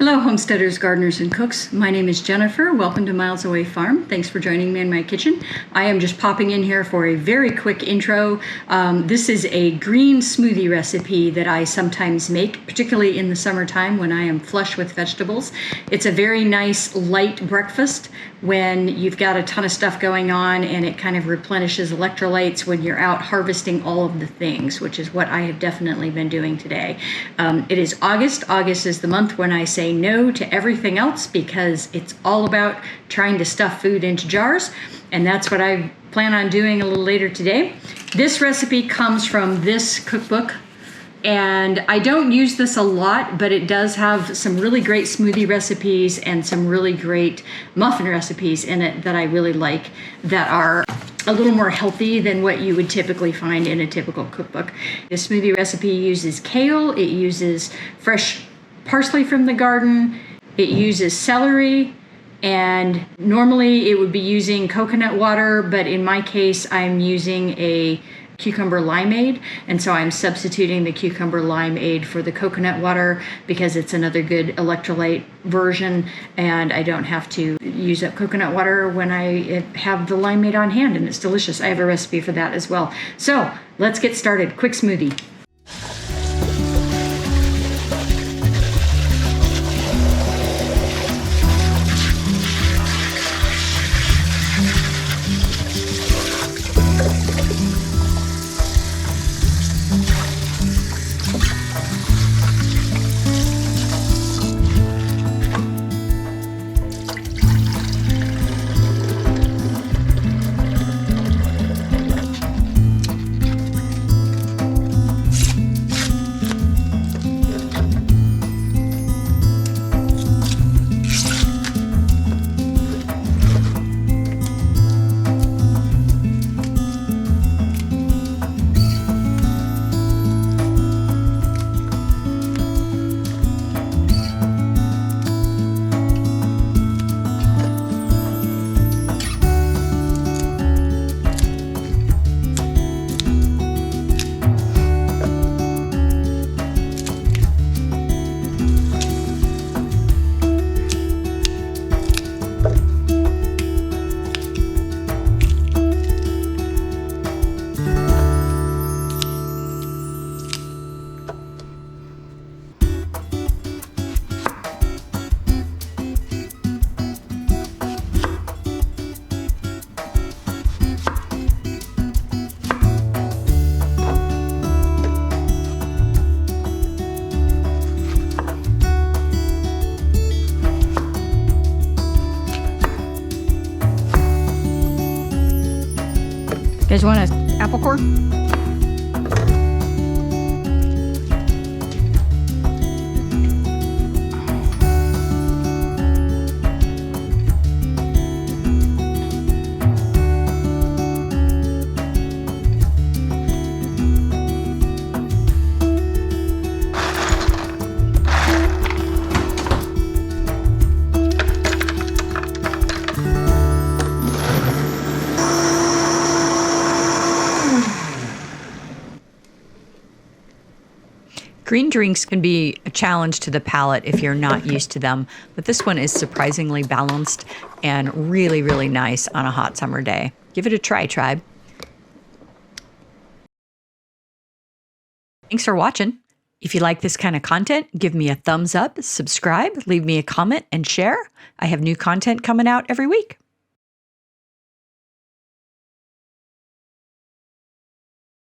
Hello, homesteaders, gardeners, and cooks. My name is Jennifer. Welcome to Miles Away Farm. Thanks for joining me in my kitchen. I am just popping in here for a very quick intro. This is a green smoothie recipe that I sometimes make, particularly in the summertime when I am flush with vegetables. It's a very nice light breakfast when you've got a ton of stuff going on, and it kind of replenishes electrolytes when you're out harvesting all of the things, which is what I have definitely been doing today. It is August. August is the month when I say no to everything else because it's all about trying to stuff food into jars, and that's what I plan on doing a little later today. This recipe comes from this cookbook, and I don't use this a lot, but it does have some really great smoothie recipes and some really great muffin recipes in it that I really like, that are a little more healthy than what you would typically find in a typical cookbook. This smoothie recipe uses kale, it uses fresh parsley from the garden, it uses celery, and normally it would be using coconut water, but in my case I'm using a cucumber limeade, and so I'm substituting the cucumber limeade for the coconut water because it's another good electrolyte version, and I don't have to use up coconut water when I have the limeade on hand, and it's delicious. I have a recipe for that as well. So let's get started. Quick smoothie. You guys want an apple core? Green drinks can be a challenge to the palate if you're not used to them, but this one is surprisingly balanced and really, really nice on a hot summer day. Give it a try, tribe. Thanks for watching. If you like this kind of content, give me a thumbs up, subscribe, leave me a comment, and share. I have new content coming out every week.